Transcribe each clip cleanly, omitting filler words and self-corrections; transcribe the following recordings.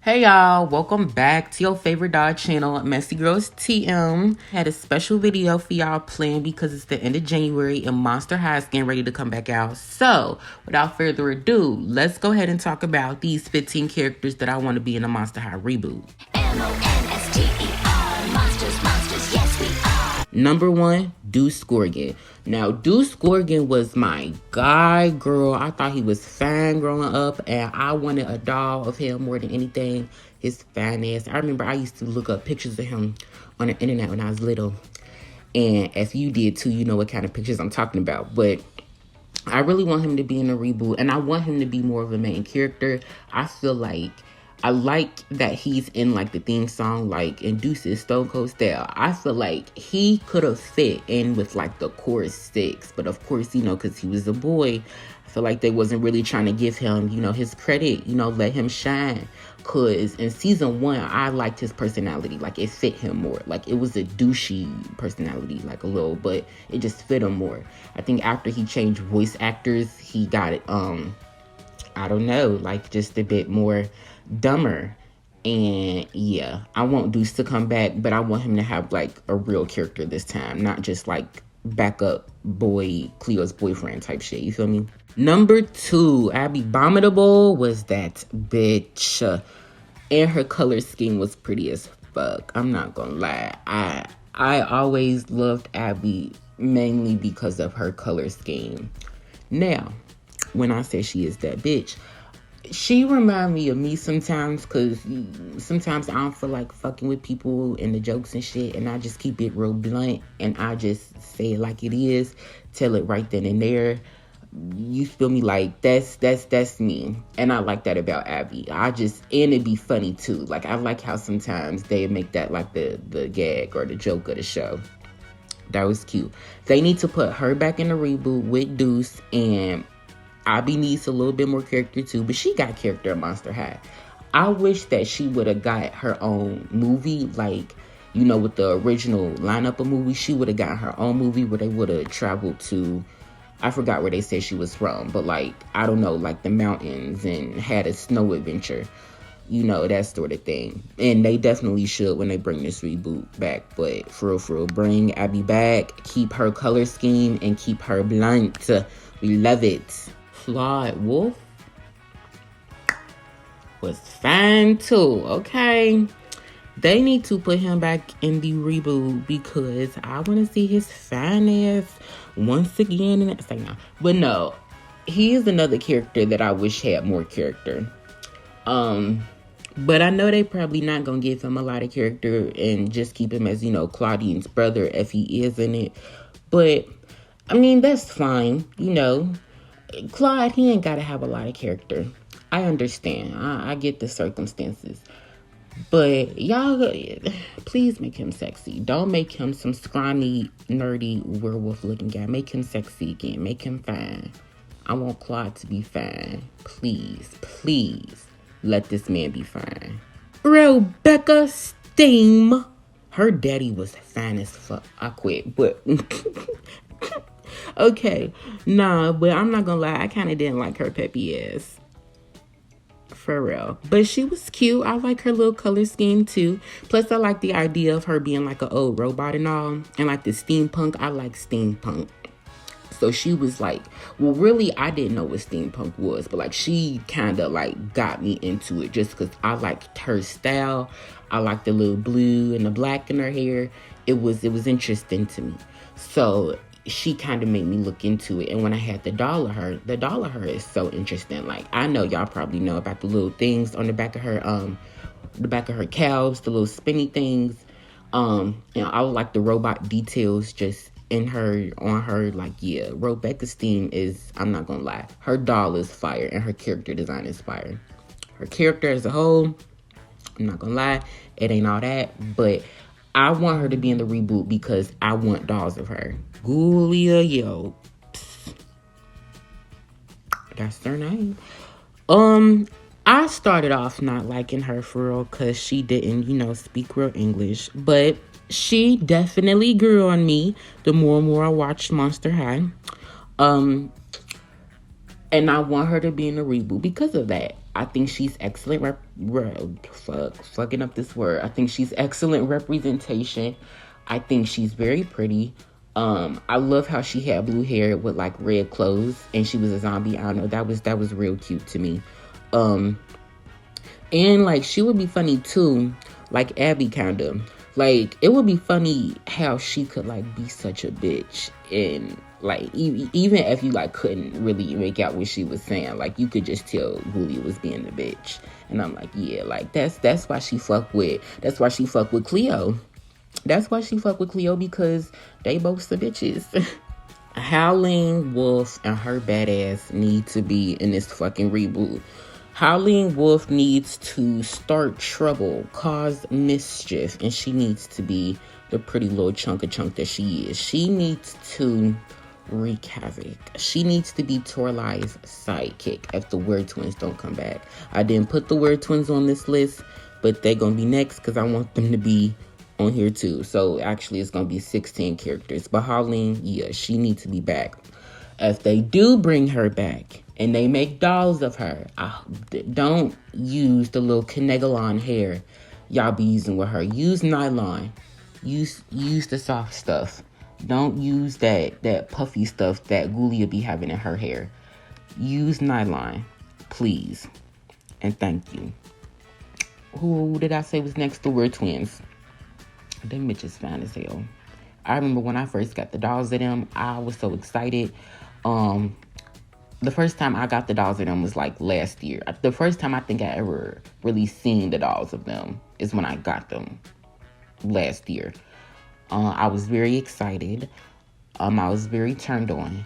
Hey y'all, welcome back to your favorite dog channel, Messy Girls TM. Had a special video for y'all planned because it's the end of January and Monster High is getting ready to come back out. So, without further ado, let's go ahead and talk about these 15 characters that I want to be in a Monster High reboot. MONSTER, monsters, yes we are. Number 1, Doscorget. Now, Doscorget was my guy, girl. I thought he was fine growing up, and I wanted a doll of him more than anything. His fine ass. I remember I used to look up pictures of him on the internet when I was little. And if you did too, you know what kind of pictures I'm talking about. But I really want him to be in a reboot, and I want him to be more of a main character. I feel like I like that he's in like the theme song, like in Deuce's Stone Cold Style. I feel like he could have fit in with like the chorus 6, but of course, you know, because he was a boy, I feel like they wasn't really trying to give him, you know, his credit, you know, let him shine. Cause in season 1, I liked his personality, like it fit him more. Like it was a douchey personality, like a little, but it just fit him more. I think after he changed voice actors, he got it. I don't know, like just a bit more dumber. And yeah, I want Deuce to come back, but I want him to have like a real character this time, not just like backup boy, Cleo's boyfriend type shit. You feel me? Number 2, Abby Abominable was that bitch, and her color scheme was pretty as fuck. I'm not gonna lie. I always loved Abby mainly because of her color scheme. Now, when I say she is that bitch, she remind me of me sometimes, because sometimes I don't feel like fucking with people and the jokes and shit, and I just keep it real blunt, and I just say it like it is, tell it right then and there. You feel me? Like that's me, and I like that about Abby. And it be funny too. Like I like how sometimes they make that like the gag or the joke of the show. That was cute. They need to put her back in the reboot with Deuce, and Abby needs a little bit more character too, but she got character in Monster High. I wish that she would have got her own movie, like, you know, with the original lineup of movies. She would have got her own movie where they would have traveled to, I forgot where they said she was from, but like, I don't know, like the mountains, and had a snow adventure, you know, that sort of thing. And they definitely should when they bring this reboot back. But for real, bring Abby back, keep her color scheme, and keep her blunt. We love it. Flawed Wolf was fine too, okay? They need to put him back in the reboot because I want to see his fine ass once again. And it's like, no. But no, he is another character that I wish had more character. But I know they probably not gonna give him a lot of character and just keep him as, you know, Claudine's brother if he is in it. But I mean, that's fine, you know. Claude, he ain't gotta have a lot of character. I understand. I get the circumstances. But y'all, please make him sexy. Don't make him some scrawny, nerdy, werewolf-looking guy. Make him sexy again. Make him fine. I want Claude to be fine. Please, let this man be fine. Rebecca Steam. Her daddy was fine as fuck. I quit, but... Okay, nah, but I'm not gonna lie, I kind of didn't like her peppy ass. For real. But she was cute. I like her little color scheme too. Plus, I like the idea of her being like an old robot and all. And like the steampunk, I like steampunk. So she was like, well, really, I didn't know what steampunk was. But like, she kind of like got me into it just because I liked her style. I liked the little blue and the black in her hair. It was interesting to me. So she kind of made me look into it. And when I had the doll of her is so interesting. Like, I know y'all probably know about the little things on the back of her calves, the little spinny things. You know, I would like the robot details just on her. Like, yeah, Rebecca Steam is, I'm not gonna lie, her doll is fire and her character design is fire. Her character as a whole, I'm not gonna lie, it ain't all that, but I want her to be in the reboot because I want dolls of her. Julia Yo. That's her name. I started off not liking her for real because she didn't, you know, speak real English. But she definitely grew on me the more and more I watched Monster High. And I want her to be in the reboot because of that. I think she's excellent fucking up this word. I think she's excellent representation. I think she's very pretty. I love how she had blue hair with like red clothes and she was a zombie. I don't know. That was real cute to me. And like she would be funny too, like Abby kind of. Like it would be funny how she could like be such a bitch, and like even if you like couldn't really make out what she was saying, like you could just tell Julia was being a bitch. And I'm like, yeah, like that's why she fuck with Cleo. That's why she fuck with Cleo, because they both some bitches. Howling Wolf and her badass need to be in this fucking reboot. Howling Wolf needs to start trouble, cause mischief, and she needs to be the pretty little chunk that she is. She needs to wreak havoc. She needs to be Torlai's sidekick if the Weird Twins don't come back. I didn't put the Weird Twins on this list, but they're gonna be next because I want them to be on here too. So actually it's gonna be 16 characters. But Howling, yeah, she needs to be back. If they do bring her back and they make dolls of her, don't use the little Knegalon hair y'all be using with her. Use nylon. Use the soft stuff. Don't use that puffy stuff that Julia be having in her hair. Use nylon, please. And thank you. Who did I say was next? The Weird Twins. Them bitches fine as hell. I remember when I first got the dolls of them, I was so excited. The first time I got the dolls of them was like last year. The first time I think I ever really seen the dolls of them is when I got them last year. I was very excited. I was very turned on.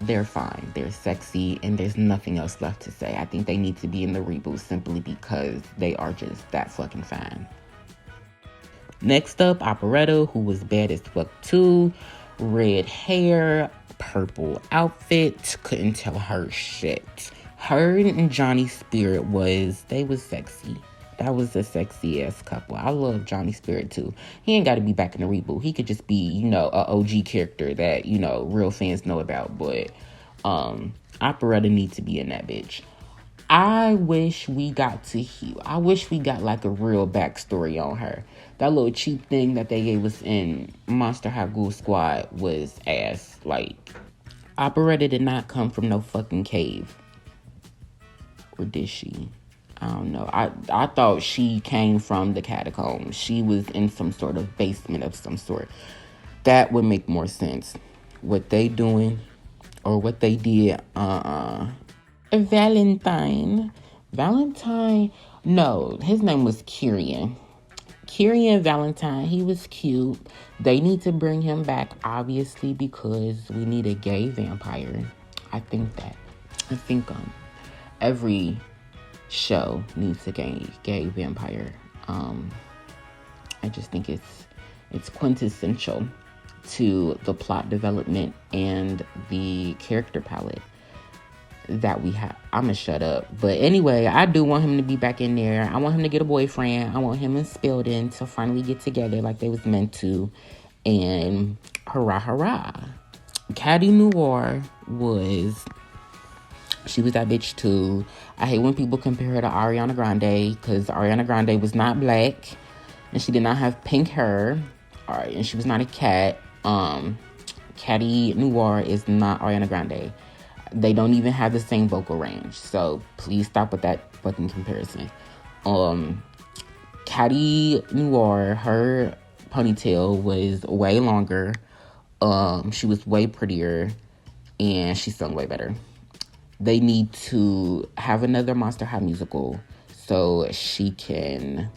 They're fine. They're sexy, and there's nothing else left to say. I think they need to be in the reboot simply because they are just that fucking fine. Next up, Operetta, who was bad as fuck too. Red hair, purple outfit, couldn't tell her shit. Her and Johnny Spirit was sexy. That was a sexy ass couple. I love Johnny Spirit too. He ain't got to be back in the reboot. He could just be, a OG character that, real fans know about. But Operetta needs to be in that bitch. I wish we got like a real backstory on her. That little cheap thing that they gave us in Monster High Ghoul Squad was ass. Like, Operetta did not come from no fucking cave. Or did she? I don't know. I thought she came from the catacombs. She was in some sort of basement of some sort. That would make more sense. What they doing or what they did, Valentine, no, his name was Kyrian. Kyrian Valentine, he was cute. They need to bring him back, obviously, because we need a gay vampire. I think every show needs a gay vampire. I just think it's quintessential to the plot development and the character palette that we have. I'm gonna shut up. But anyway, I do want him to be back in there. I want him to get a boyfriend. I want him and Spilden to finally get together like they was meant to. And hurrah, hurrah. Catty Noir she was that bitch too. I hate when people compare her to Ariana Grande, because Ariana Grande was not black and she did not have pink hair. And she was not a cat. Catty Noir is not Ariana Grande. They don't even have the same vocal range. So please stop with that fucking comparison. Catty Noir, her ponytail was way longer. She was way prettier. And she sung way better. They need to have another Monster High musical so she can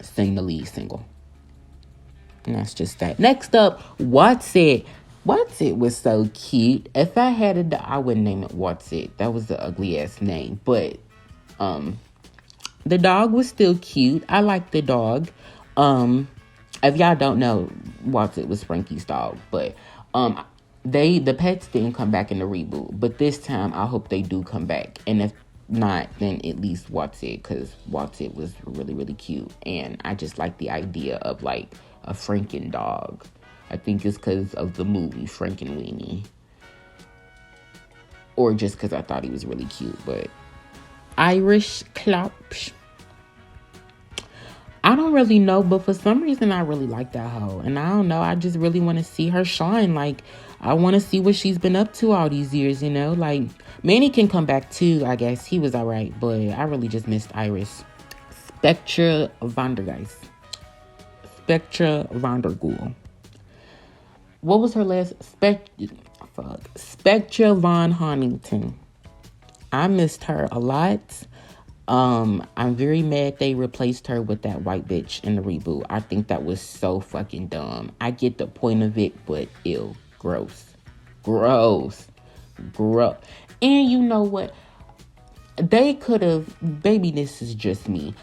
sing the lead single. And that's just that. Next up, What's It? What's It was so cute. If I had a dog, I wouldn't name it What's It. That was the ugly ass name. But the dog was still cute. I like the dog. If y'all don't know, What's It was Frankie's dog. But the pets didn't come back in the reboot. But this time, I hope they do come back. And if not, then at least What's It, because What's It was really, really cute. And I just like the idea of like a Franken dog. I think it's because of the movie Frankenweenie. or just because I thought he was really cute. But Irish Klops, I don't really know, but for some reason I really like that hoe. And I don't know, I just really want to see her shine. Like, I want to see what she's been up to all these years, you know? Like, Manny can come back too, I guess. He was alright, but I really just missed Iris. Spectra Vandergeist. Spectra Vandergool. What was her last? Spectra Von Huntington. I missed her a lot. I'm very mad they replaced her with that white bitch in the reboot. I think that was so fucking dumb. I get the point of it, but ew. Gross. And you know what? They could have, baby, this is just me.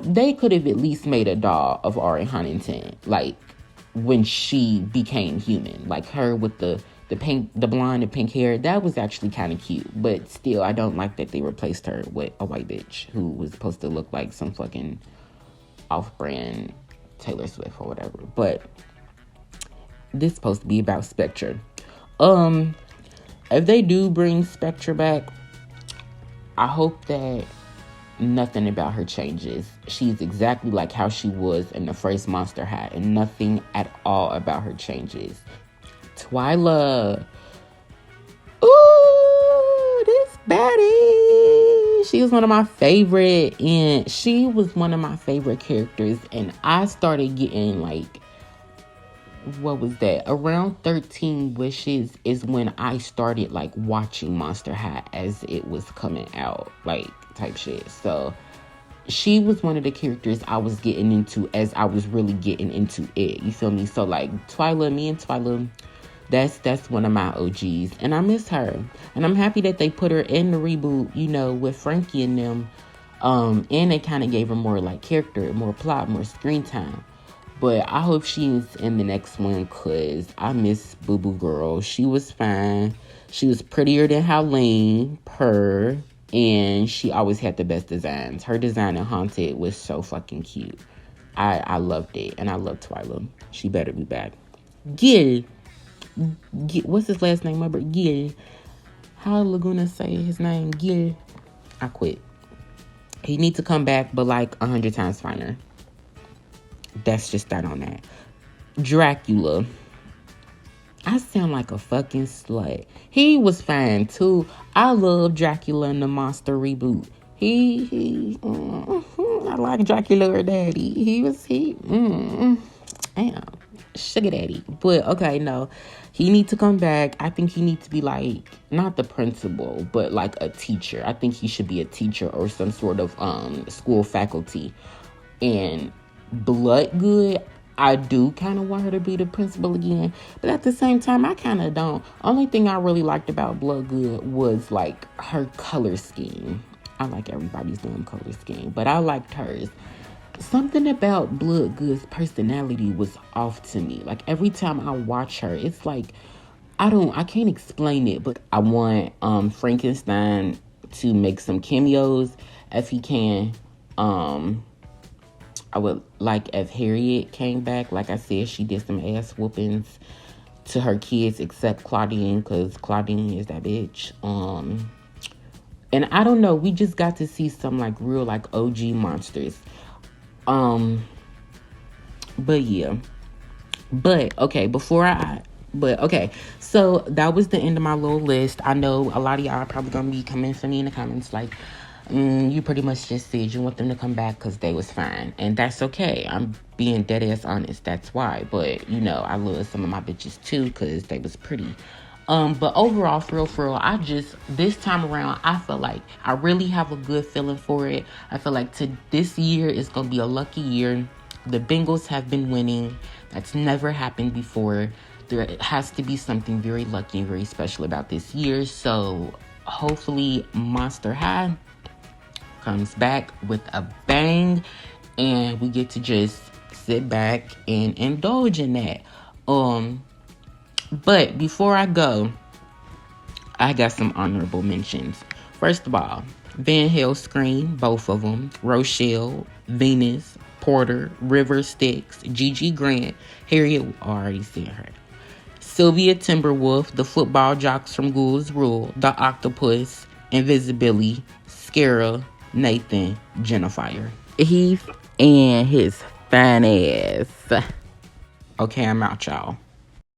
They could have at least made a doll of Ari Huntington, like, when she became human. Like, her with the blonde and pink hair. That was actually kind of cute. But still, I don't like that they replaced her with a white bitch who was supposed to look like some fucking off-brand Taylor Swift or whatever. But this is supposed to be about Spectra. If they do bring Spectra back, I hope that nothing about her changes. She's exactly like how she was in the first Monster High, and nothing at all about her changes. Twyla. Ooh, this baddie. She was one of my favorite, and she was one of my favorite characters. And I started getting, like, what was that? Around 13 Wishes is when I started, like, watching Monster High as it was coming out, like, type shit. So she was one of the characters I was getting into as I was really getting into it. You feel me? So, like, me and Twyla, that's one of my OGs, and I miss her. And I'm happy that they put her in the reboot, you know, with Frankie and them. And they kind of gave her more, like, character, more plot, more screen time. But I hope she's in the next one, because I miss Boo Boo Girl. She was fine. She was prettier than Howleen, and she always had the best designs. Her design in Haunted was so fucking cute. I loved it, and I love Twyla. She better be back. Gil, what's his last name? Gil. How Laguna say his name? Gil. I quit. He needs to come back, but like 100 times finer. That's just that on that. Dracula. I sound like a fucking slut. He was fine too. I love Dracula in the Monster reboot. I like Dracula or Daddy. Damn, sugar daddy. But okay, no, he needs to come back. I think he needs to be like, not the principal, but like a teacher. I think he should be a teacher or some sort of school faculty. And Bloodgood, I do kind of want her to be the principal again, but at the same time, I kind of don't. Only thing I really liked about Bloodgood was like her color scheme. I like everybody's damn color scheme, but I liked hers. Something about Bloodgood's personality was off to me. Like, every time I watch her, it's like, I can't explain it, but I want Frankenstein to make some cameos if he can. I would like if Harriet came back. Like I said, she did some ass whoopings to her kids, except Claudine, because Claudine is that bitch. And I don't know, we just got to see some like real like OG monsters. But yeah. But okay, so that was the end of my little list. I know a lot of y'all are probably gonna be coming for me in the comments like, you pretty much just said you want them to come back because they was fine. And that's okay. I'm being dead ass honest. That's why. But, you know, I love some of my bitches too because they was pretty. But overall, for real, this time around, I feel like I really have a good feeling for it. I feel like this year is going to be a lucky year. The Bengals have been winning. That's never happened before. There has to be something very lucky and very special about this year. So hopefully Monster High comes back with a bang, and we get to just sit back and indulge in that. But before I go, I got some honorable mentions. First of all, Van Halen Scream, both of them, Rochelle, Venus, Porter, River Styx, Gigi Grant, Harriet, already seen her. Sylvia Timberwolf, the football jocks from Ghouls Rule, the Octopus, Invisibility, Scara, Nathan, Jennifer. Heath and his fine ass. Okay, I'm out, y'all.